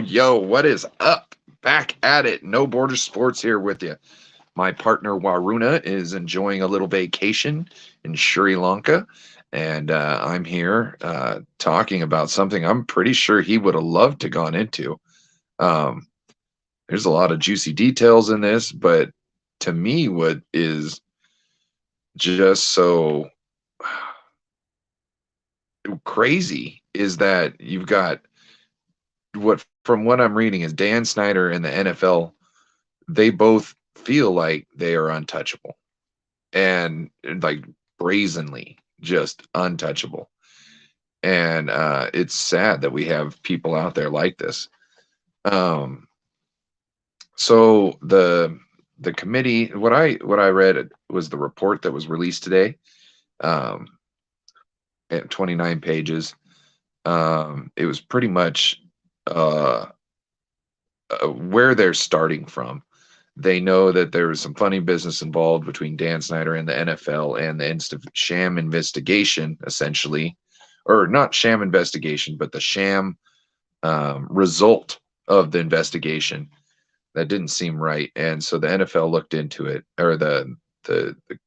Yo, what is up? Back at it. No Border Sports here with you. My partner Waruna is enjoying a little vacation in Sri Lanka, and I'm here talking about something I'm pretty sure he would have loved to gone into. Um, there's a lot of juicy details in this, but to me, what is just so crazy is that you've got from what I'm reading is Dan Snyder and the NFL, they both feel like they are untouchable and like brazenly just untouchable. And it's sad that we have people out there like this. So the committee, what I read was the report that was released today, at 29 pages. It was pretty much where they're starting from. They know that there was some funny business involved between Dan Snyder and the NFL and the sham investigation, essentially, or not sham investigation, but the sham result of the investigation. That didn't seem right, and so the NFL looked into it, or the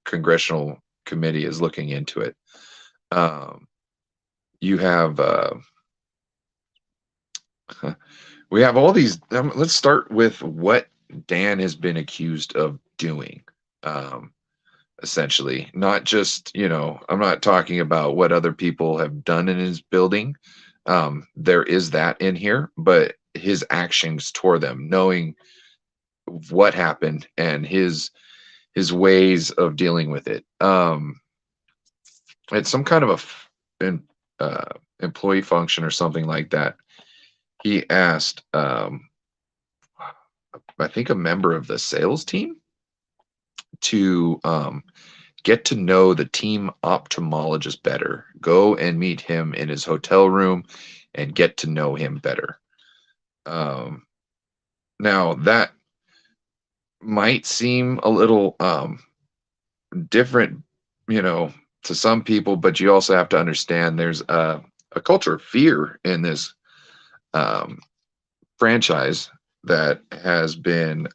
Congressional Committee is looking into it. You have we have all these. Let's start with what Dan has been accused of doing. Essentially, not just, I'm not talking about what other people have done in his building. There is that in here, but his actions toward them, knowing what happened and his ways of dealing with it. It's some kind of employee function or something like that. He asked, I think, a member of the sales team to get to know the team ophthalmologist better. Go and meet him in his hotel room and get to know him better. Now, that might seem a little different, to some people, but you also have to understand there's a culture of fear in this franchise that has been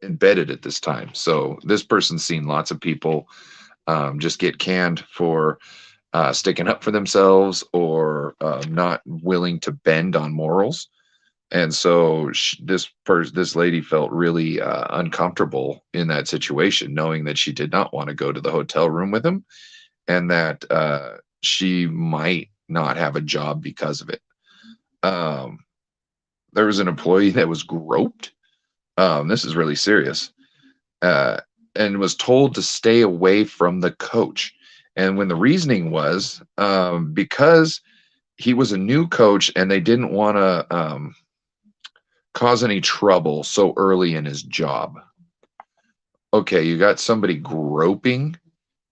embedded at this time. So this person's seen lots of people just get canned for sticking up for themselves or not willing to bend on morals. And so this lady felt really uncomfortable in that situation, knowing that she did not want to go to the hotel room with him and that she might not have a job because of it. There was an employee that was groped. This is really serious, and was told to stay away from the coach. And when the reasoning was because he was a new coach and they didn't want to cause any trouble so early in his job. Okay, you got somebody groping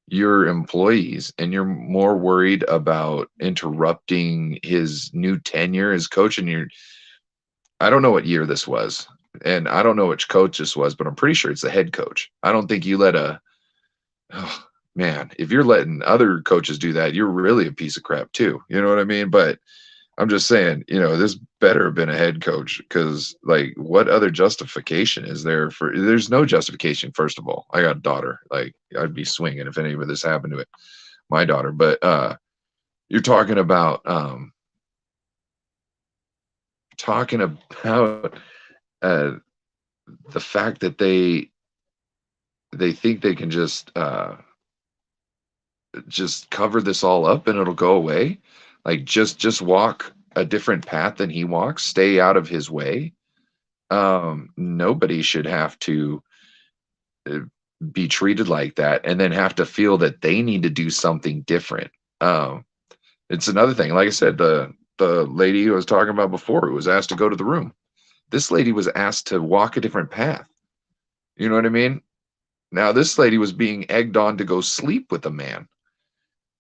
your employees and you're more worried about interrupting his new tenure as coach. And I don't know what year this was, and I don't know which coach this was, but I'm pretty sure it's the head coach. I don't think you let if you're letting other coaches do that, you're really a piece of crap too. You know what I mean? But I'm just saying, this better have been a head coach, because like, what other justification is there there's no justification. First of all, I got a daughter. Like, I'd be swinging if any of this happened to my daughter. But you're talking about the fact that they think they can just cover this all up and it'll go away. Like, just walk a different path than he walks, stay out of his way. Nobody should have to be treated like that and then have to feel that they need to do something different. It's another thing. Like I said, the the lady I was talking about before who was asked to go to the room. This lady was asked to walk a different path. You know what I mean? Now this lady was being egged on to go sleep with a man.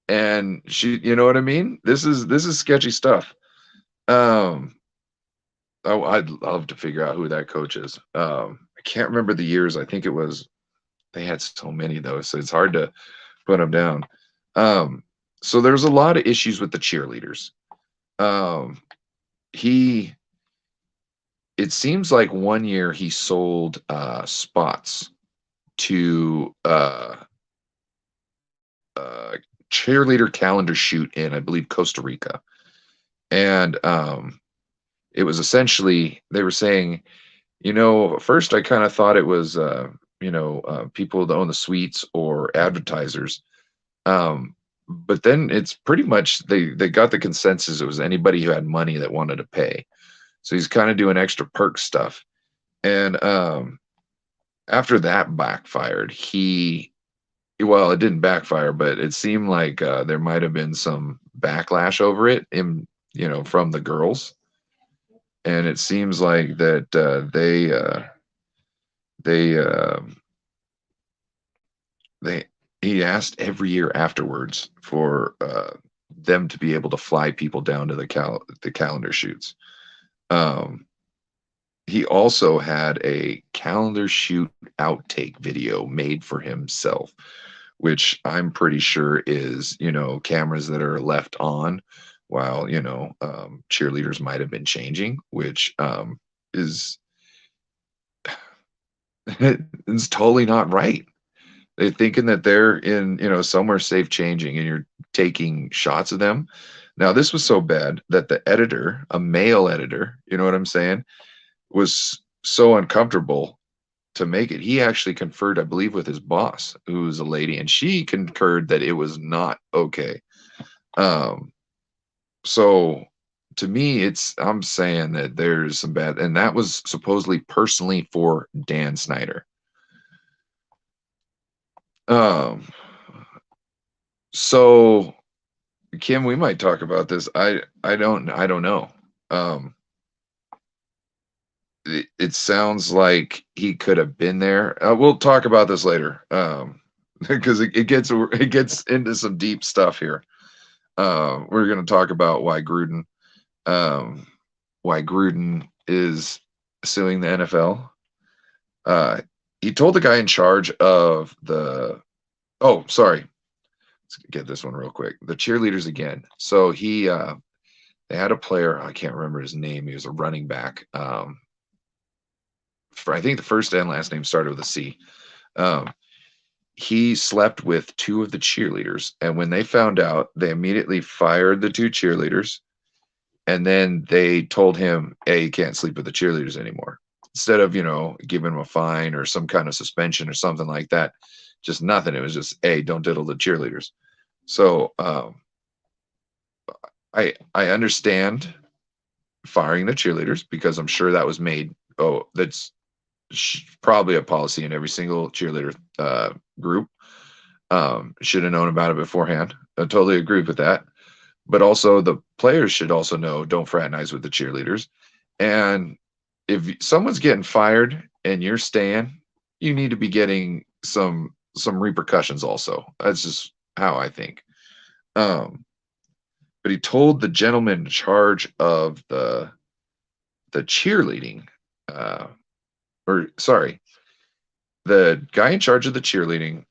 And she, you know what I mean? This is sketchy stuff. Um, oh, I'd love to figure out who that coach is. I can't remember the years. I think it was they had so many though, so it's hard to put them down. Um, so there's a lot of issues with the cheerleaders. Um, he it seems like one year he sold spots to uh cheerleader calendar shoot in, I believe, Costa Rica. And it was essentially, they were saying, first I kind of thought it was people that own the suites or advertisers. But then it's pretty much they got the consensus it was anybody who had money that wanted to pay. So he's kind of doing extra perk stuff. And after that backfired, well, it didn't backfire, but it seemed like there might have been some backlash over it from the girls. And it seems like that they they he asked every year afterwards for them to be able to fly people down to the calendar shoots. Um, he also had a calendar shoot outtake video made for himself, which I'm pretty sure is, cameras that are left on while, cheerleaders might have been changing, which is it's totally not right. They're thinking that they're in, somewhere safe changing and you're taking shots of them. Now, this was so bad that the editor, a male editor, you know what I'm saying, was so uncomfortable to make it. He actually conferred, I believe, with his boss, who was a lady, and she concurred that it was not okay. So to me, I'm saying that there's some bad, and that was supposedly personally for Dan Snyder. So Kim, we might talk about this. I don't know. It sounds like he could have been there. We'll talk about this later. Because it gets into some deep stuff here. We're going to talk about why Gruden is suing the NFL. He told the guy in charge of oh, sorry. Let's get this one real quick. The cheerleaders again. So they had a player, I can't remember his name. He was a running back. I think the first and last name started with a C. He slept with two of the cheerleaders, and when they found out, they immediately fired the two cheerleaders, and then they told him, "Hey, you can't sleep with the cheerleaders anymore." Instead of giving him a fine or some kind of suspension or something like that, just nothing. It was just, "Hey, don't diddle the cheerleaders." So I understand firing the cheerleaders because I'm sure that was made. Oh, that's probably a policy in every single cheerleader group. Should have known about it beforehand. I totally agree with that. But also the players should also know, don't fraternize with the cheerleaders. And if someone's getting fired and you're staying, you need to be getting some repercussions also. That's just how I think. But he told the gentleman in charge of the cheerleading, the guy in charge of the cheerleading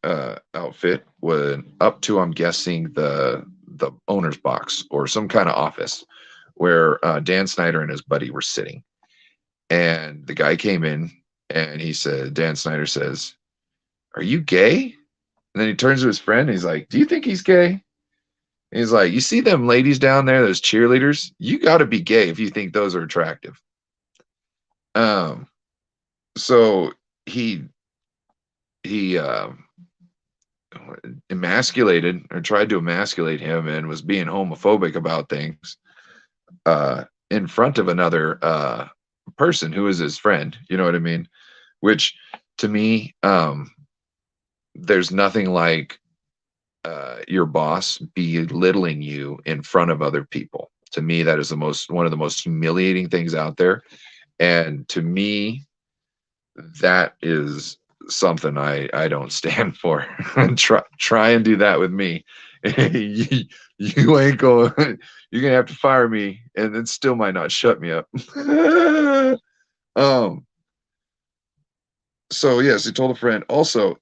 outfit went up to, I'm guessing, the owner's box or some kind of office where Dan Snyder and his buddy were sitting. And the guy came in and Dan Snyder says, "Are you gay?" And then he turns to his friend and he's like, "Do you think he's gay?" And he's like, "You see them ladies down there, those cheerleaders? You got to be gay if you think those are attractive." So he emasculated or tried to emasculate him and was being homophobic about things in front of another person who is his friend. You know what I mean? Which to me, there's nothing like your boss belittling you in front of other people. To me, that is one of the most humiliating things out there. And to me, that is something I don't stand for. And try and do that with me. You ain't going. You're gonna have to fire me, and it still might not shut me up. um. So yes, he told a friend. Also,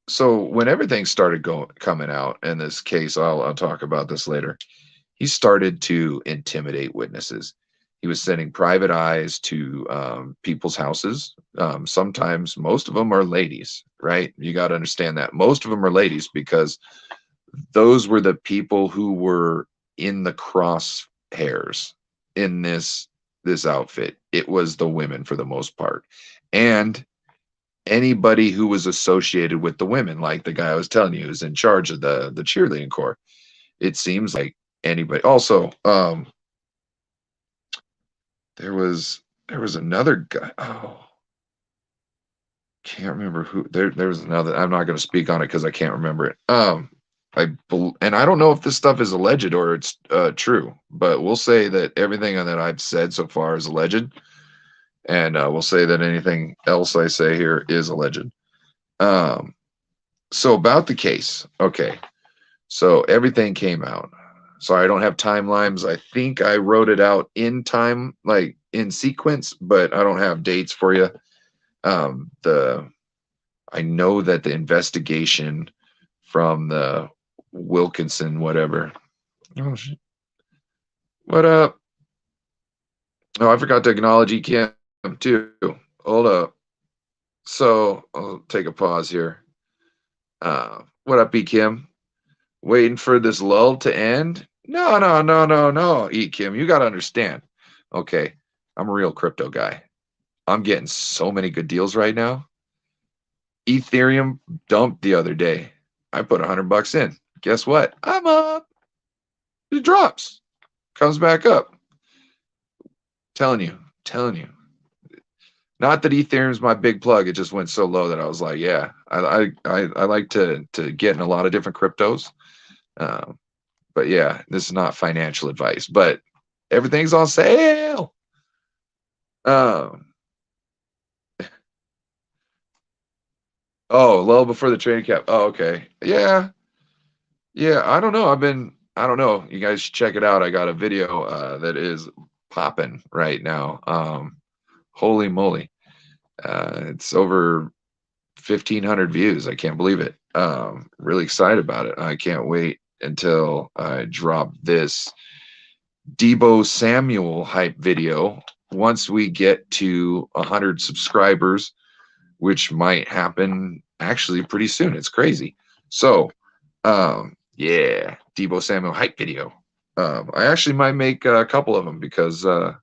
so when everything started coming out in this case, I'll talk about this later. He started to intimidate witnesses. He was sending private eyes to people's houses. Sometimes most of them are ladies, right? You got to understand that most of them are ladies because those were the people who were in the crosshairs in this outfit. It was the women for the most part, and anybody who was associated with the women, like the guy I was telling you, who's in charge of the cheerleading corps. It seems like anybody. Also, there was another guy. Oh, can't remember who. There was another. I'm not going to speak on it because I can't remember it. And I don't know if this stuff is alleged or it's true, but we'll say that everything that I've said so far is alleged, and we'll say that anything else I say here is alleged. So about the case, okay. So everything came out. Sorry, I don't have timelines. I think I wrote it out in time, like in sequence, but I don't have dates for you. I know that the investigation from the Wilkinson, whatever. Oh shit. What up? Oh, I forgot to acknowledge Kim too. Hold up. So I'll take a pause here. What up, E Kim? Waiting for this lull to end? No, no, no, no, no, E Kim. You got to understand. Okay, I'm a real crypto guy. I'm getting so many good deals right now. Ethereum dumped the other day. I put $100 in. Guess what? I'm up. It drops, comes back up. Telling you. Not that Ethereum's my big plug. It just went so low that I was like, yeah, I like to get in a lot of different cryptos. But yeah, this is not financial advice. But everything's on sale. Oh, low before the trading cap. Oh, okay. Yeah. I don't know. I don't know. You guys should check it out. I got a video that is popping right now. Holy moly. It's over 1,500 views. I can't believe it. Really excited about it. I can't wait until I drop this Debo Samuel hype video once we get to 100 subscribers, which might happen actually pretty soon. It's crazy. So, yeah, Debo Samuel hype video. I actually might make a couple of them because it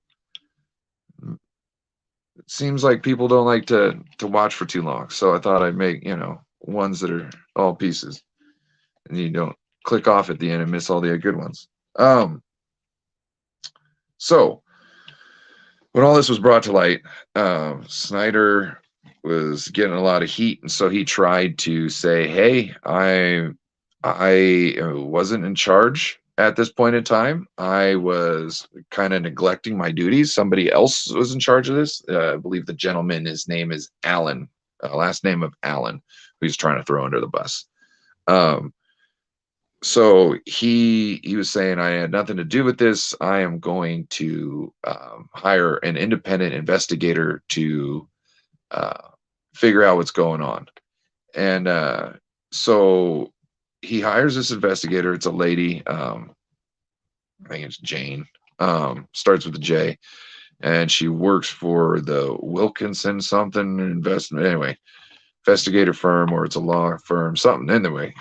seems like people don't like to watch for too long. So I thought I'd make, ones that are all pieces, and you don't click off at the end and miss all the good ones. So when all this was brought to light, Snyder was getting a lot of heat, and so he tried to say, "Hey, I wasn't in charge at this point in time. I was kind of neglecting my duties. Somebody else was in charge of this. I believe the gentleman, his name is Allen, last name of Allen, who he's trying to throw under the bus." So he was saying, I had nothing to do with this. I am going to hire an independent investigator to figure out what's going on. And so he hires this investigator. It's a lady. I think it's Jane. Starts with a J. And she works for the Wilkinson something investment. Anyway, investigator firm, or it's a law firm, something. Anyway,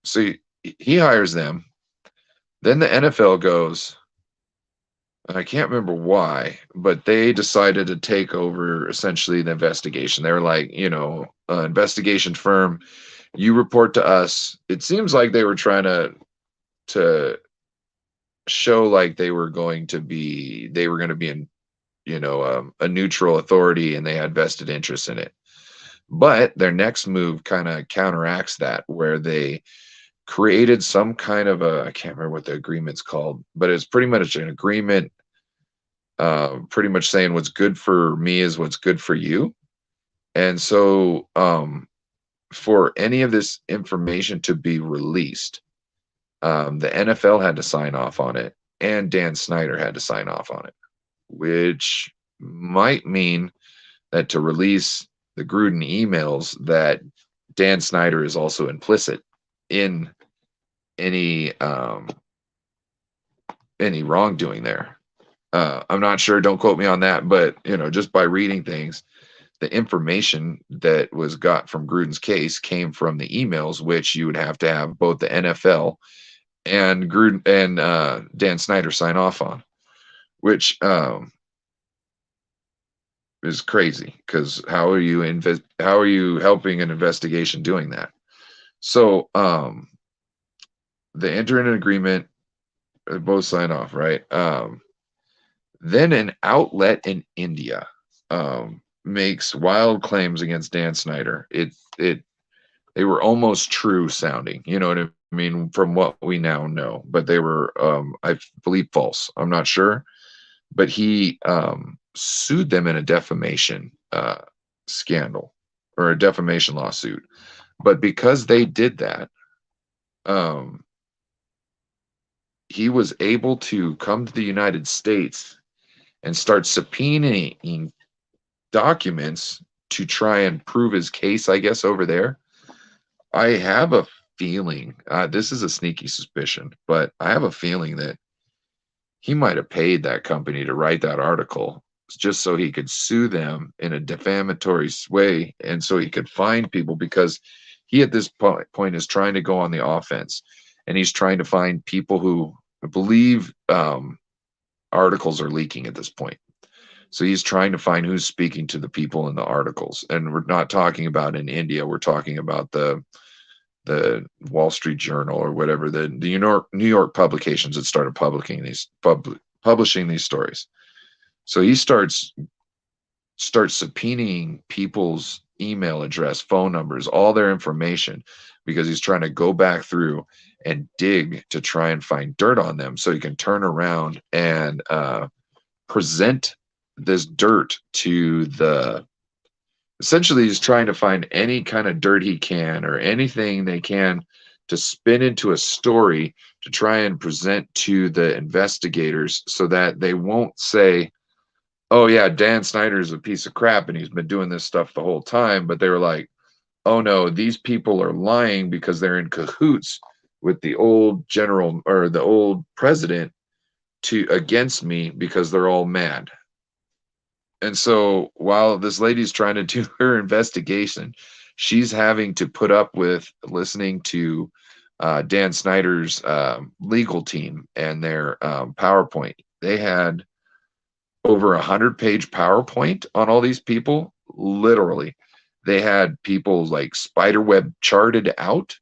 so he hires them. Then the NFL goes, I can't remember why, but they decided to take over essentially the investigation. They were like, investigation firm, you report to us. It seems like they were trying to show like they were going to be in, a neutral authority, and they had vested interest in it. But their next move kind of counteracts that, where they created some kind of a, I can't remember what the agreement's called, but it's pretty much an agreement, pretty much saying what's good for me is what's good for you. And so, for any of this information to be released, the NFL had to sign off on it, and Dan Snyder had to sign off on it, which might mean that to release the Gruden emails, that Dan Snyder is also implicit in any um, any wrongdoing there. I'm not sure. Don't quote me on that, but just by reading things, the information that was got from Gruden's case came from the emails, which you would have to have both the NFL and Gruden and Dan Snyder sign off on, which is crazy because how are you helping an investigation doing that? So they enter an agreement, both sign off, right? Then an outlet in India makes wild claims against Dan Snyder. They were almost true sounding, you know what I mean, from what we now know, but they were, I believe, false. I'm not sure, but he sued them in a defamation scandal, or a defamation lawsuit. But because they did that, um, he was able to come to the United States and start subpoenaing documents to try and prove his case, I guess, over there. I have a feeling, this is a sneaky suspicion, but I have a feeling that he might have paid that company to write that article just so he could sue them in a defamatory way, and so he could find people, because he at this point is trying to go on the offense, and he's trying to find people who believe articles are leaking at this point. So he's trying to find who's speaking to the people in the articles. And we're not talking about in India. We're talking about the Wall Street Journal, or whatever, the New York publications that started publishing these stories. So he starts subpoenaing people's email address, phone numbers, all their information, because he's trying to go back through and dig to try and find dirt on them, so he can turn around and present this dirt to essentially he's trying to find any kind of dirt he can, or anything they can, to spin into a story to try and present to the investigators, so that they won't say, oh yeah, Dan Snyder is a piece of crap and he's been doing this stuff the whole time. But they were like, oh no, these people are lying because they're in cahoots with the old general, or the old president, against me, because they're all mad. And so while this lady's trying to do her investigation, she's having to put up with listening to Dan Snyder's legal team and their PowerPoint. They had over 100-page PowerPoint on all these people. Literally, they had people like spiderweb charted out.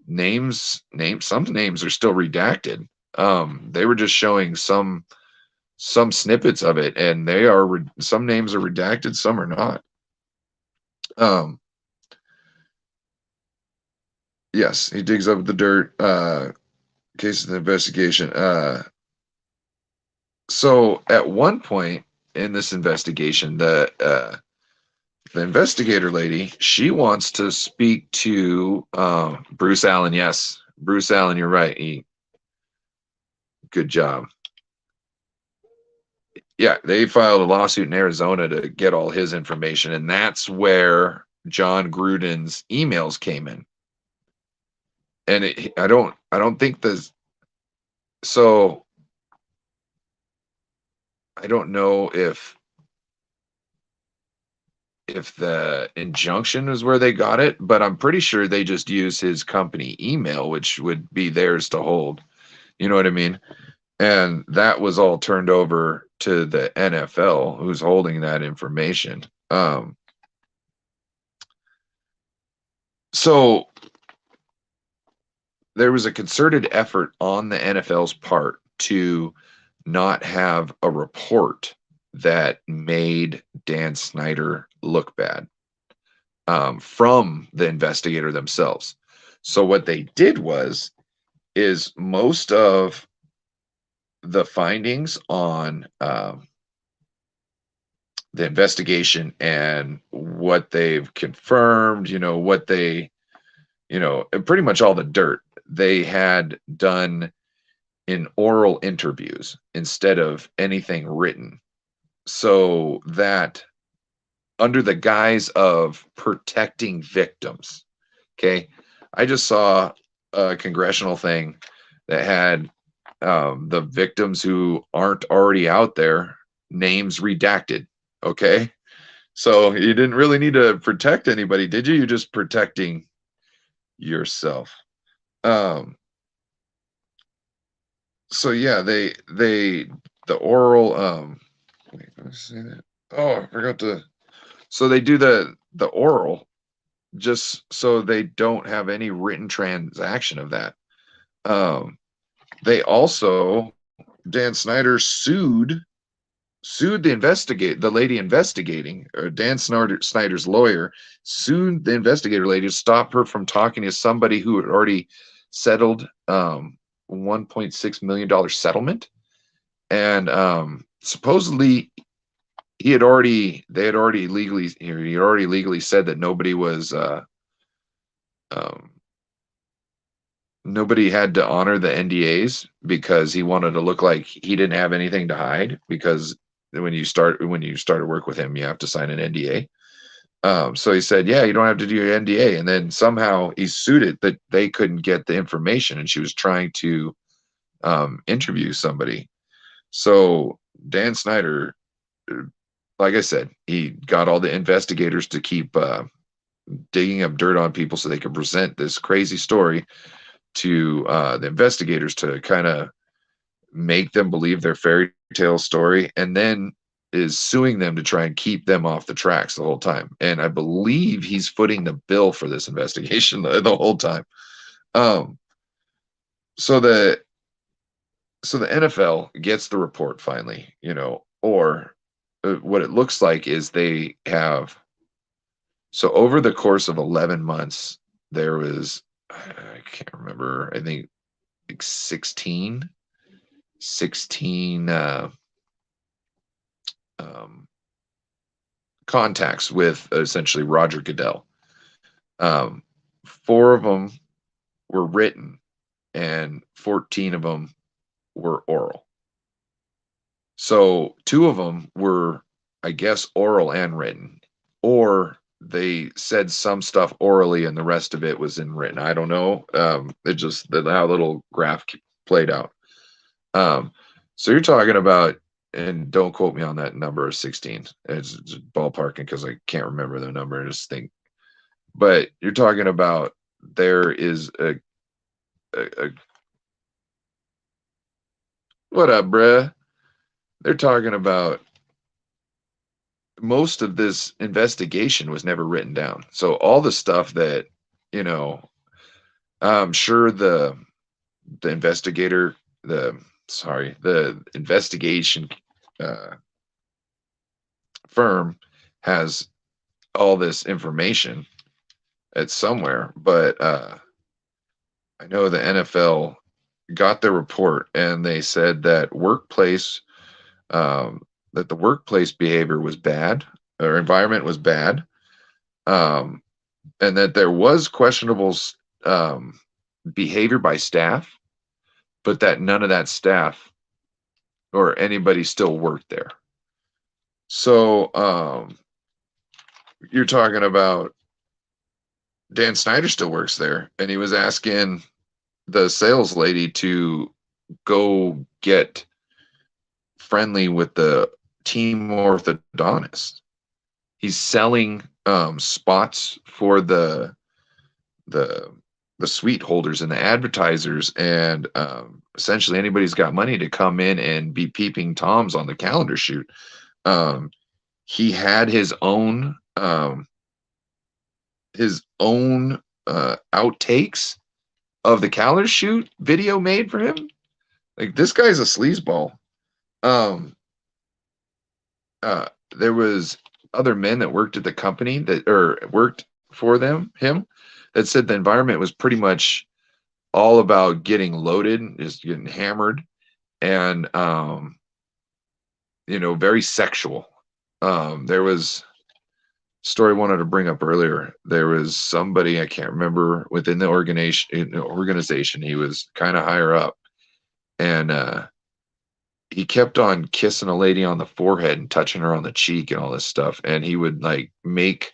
Names. Some names are still redacted. They were just showing some snippets of it, and some names are redacted, some are not. Yes, he digs up the dirt. Case of the investigation. So at one point in this investigation, the investigator lady, she wants to speak to Bruce Allen. Yes, Bruce Allen, you're right. Good job. Yeah, they filed a lawsuit in Arizona to get all his information, and that's where John Gruden's emails came in. And I don't think so I don't know if the injunction is where they got it, but I'm pretty sure they just use his company email, which would be theirs to hold. You know what I mean? And that was all turned over to the NFL, who's holding that information. So there was a concerted effort on the NFL's part to not have a report that made Dan Snyder look bad, from the investigator themselves. So what they did is most of the findings on the investigation and what they've confirmed, what they, pretty much all the dirt they had done in oral interviews instead of anything written. So that under the guise of protecting victims, okay, I just saw a congressional thing that had the victims who aren't already out there, names redacted. Okay. So you didn't really need to protect anybody, did you? You're just protecting yourself. So yeah, the oral wait, let me say that. Oh, I forgot to. So they do the oral just so they don't have any written transaction of that. They also, Dan Snyder sued the lady investigating, or Snyder's lawyer sued the investigator lady to stop her from talking to somebody who had already settled $1.6 million settlement. And supposedly he had already legally said that um, nobody had to honor the NDAs because he wanted to look like he didn't have anything to hide, because when you start to work with him, you have to sign an NDA. So he said, yeah, you don't have to do your NDA. And then somehow he sued it that they couldn't get the information, and she was trying to interview somebody. So Dan Snyder, like I said, he got all the investigators to keep digging up dirt on people so they could present this crazy story to the investigators to kind of make them believe their fairy tale story, and then is suing them to try and keep them off the tracks the whole time. And I believe he's footing the bill for this investigation the whole time. Um, so the NFL gets the report finally, or what it looks like is they have. So over the course of 11 months, there was, I can't remember, I think like 16 um, contacts with essentially Roger Goodell. Um, Four of them were written, and 14 of them were oral. So two of them were, I guess, oral and written, or they said some stuff orally and the rest of it was in written. I don't know. It just how little graph played out. Um, so you're talking about, and don't quote me on that number of 16. It's just ballparking because I can't remember the number. I just think, but you're talking about there is a what up, bruh? They're talking about most of this investigation was never written down. So all the stuff that, you know, I'm sure the investigator, the investigation uh, firm has all this information at somewhere, but I know the NFL got the report and they said that that the workplace behavior was bad, or environment was bad, um, and that there was questionable um, behavior by staff, but that none of that staff or anybody still worked there. So you're talking about Dan Snyder still works there, and he was asking the sales lady to go get friendly with the team orthodontist. He's selling spots for the the suite holders and the advertisers, and essentially anybody's got money to come in and be peeping toms on the calendar shoot. Um, he had his own outtakes of the calendar shoot video made for him. Like, this guy's a sleazeball. Um, there was other men that worked at the company that, or worked for him that said the environment was pretty much all about getting loaded, just getting hammered, and very sexual. There was a story I wanted to bring up earlier. There was somebody I can't remember within the organization. He was kind of higher up, and he kept on kissing a lady on the forehead and touching her on the cheek and all this stuff. And he would like make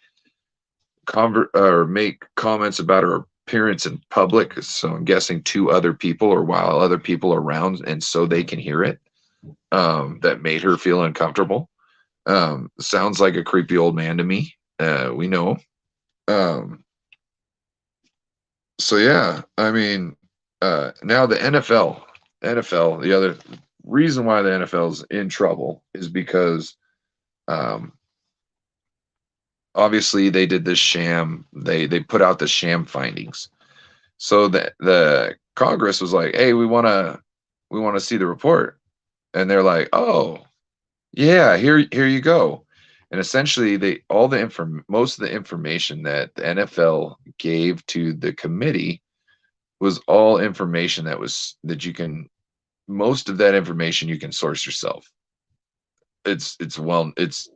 comments about her appearance in public. So I'm guessing to other people or while other people are around, and so they can hear it. That made her feel uncomfortable. Sounds like a creepy old man to me. We know. Um, so yeah, I mean, now the NFL, the other reason why the NFL is in trouble is because, um, obviously they did this sham. They put out the sham findings. So the Congress was like, "Hey, we want to see the report," and they're like, "Oh, yeah, here you go." And essentially, most of the information that the NFL gave to the committee was all information that you can most of that information you can source yourself. It's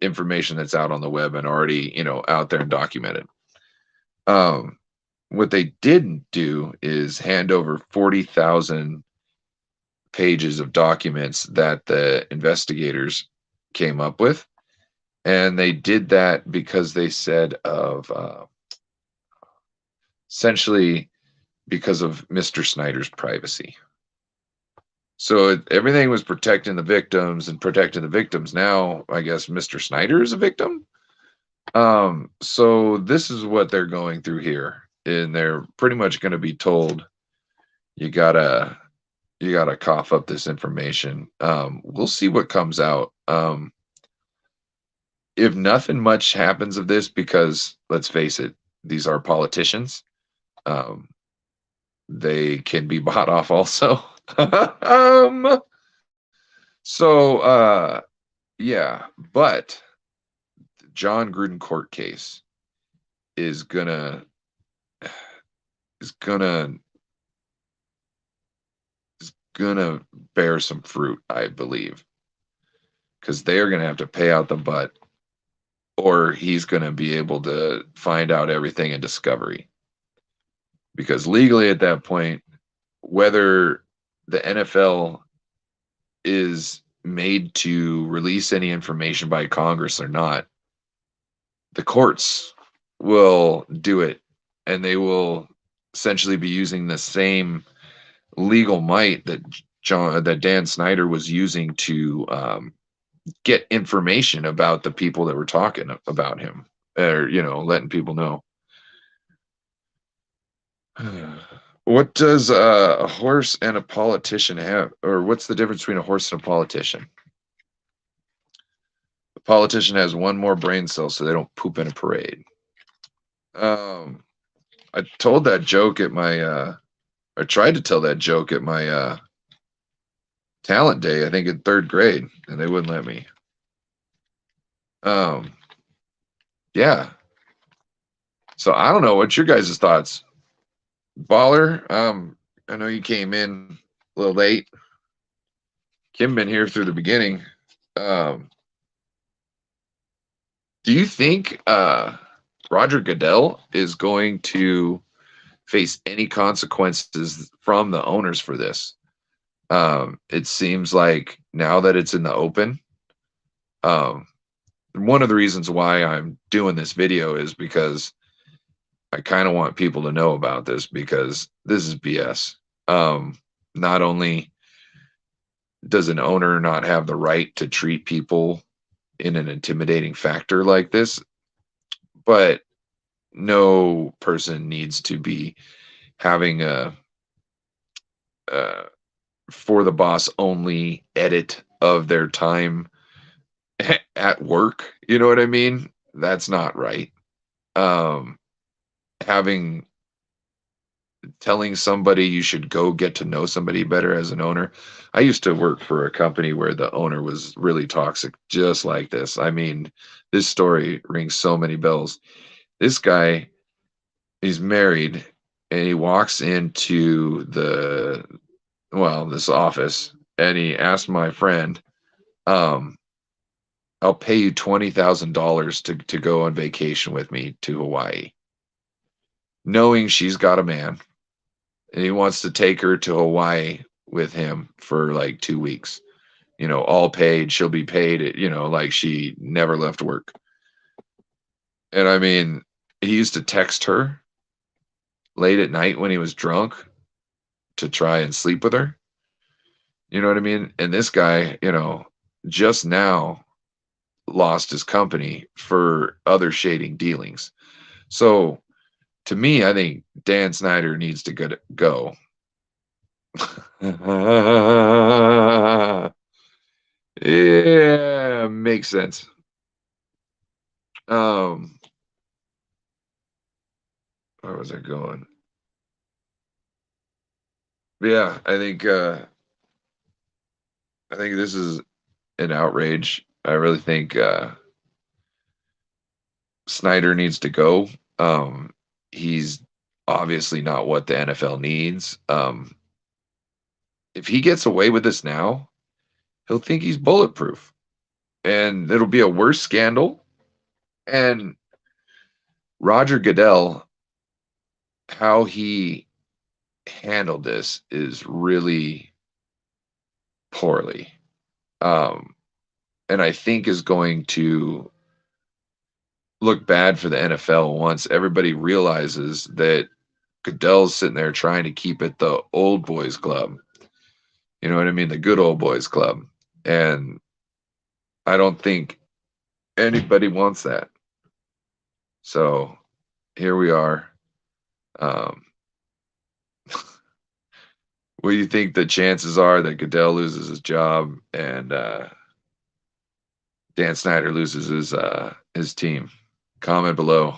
information that's out on the web and already, out there and documented. Um, what they didn't do is hand over 40,000 pages of documents that the investigators came up with. And they did that because they said of essentially because of Mr. Snyder's privacy. So everything was protecting the victims and protecting the victims. Now, I guess Mr. Snyder is a victim. So this is what they're going through here, and they're pretty much going to be told, you gotta cough up this information. We'll see what comes out. If nothing much happens of this, because let's face it, these are politicians. Um, they can be bought off also. um, so yeah, but the John Gruden court case is gonna is gonna is gonna bear some fruit, I believe, because they are gonna have to pay out the butt, or he's gonna be able to find out everything in discovery. Because legally at that point, whether the NFL is made to release any information by Congress or not, the courts will do it, and they will essentially be using the same legal might that Dan Snyder was using to get information about the people that were talking about him, or letting people know. What does a horse and a politician have, or what's the difference between a horse and a politician? The politician has one more brain cell, so they don't poop in a parade. I told that joke at my, I tried to tell that joke at my talent day, I think in third grade, and they wouldn't let me. Yeah. So I don't know. What's your guys' thoughts? Baller, I know you came in a little late. Kim been here through the beginning. Do you think Roger Goodell is going to face any consequences from the owners for this? It seems like now that it's in the open, one of the reasons why I'm doing this video is because I kind of want people to know about this, because this is BS. Not only does an owner not have the right to treat people in an intimidating factor like this, but no person needs to be having a for the boss only edit of their time at work. You know what I mean? That's not right. Telling somebody you should go get to know somebody better as an owner. I used to work for a company where the owner was really toxic, just like this. I mean, this story rings so many bells. This guy He's married, and he walks into this office, and he asked my friend, um, "I'll pay you $20,000 to go on vacation with me to Hawaii," knowing she's got a man, and he wants to take her to Hawaii with him for like 2 weeks. All paid. She'll be paid. Like she never left work. And I mean, he used to text her late at night when he was drunk to try and sleep with her. You know what I mean? And this guy, just now lost his company for other shading dealings. So to me, I think Dan Snyder needs to go. Yeah, makes sense. Um, where was I going? Yeah, I think this is an outrage. I really think Snyder needs to go. He's obviously not what the NFL needs. If he gets away with this now, he'll think he's bulletproof, and it'll be a worse scandal. And Roger Goodell, how he handled this is really poorly. Um, and I think is going to look bad for the NFL once everybody realizes that Goodell's sitting there trying to keep it the old boys club. You know what I mean? The good old boys club. And I don't think anybody wants that. So here we are. Um, what do you think the chances are that Goodell loses his job and Dan Snyder loses his team? Comment below.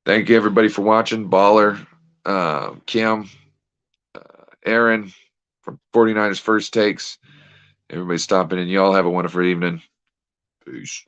Thank you everybody for watching. Baller, Kim, Aaron from 49ers First Takes. Everybody stopping in. Y'all have a wonderful evening. Peace.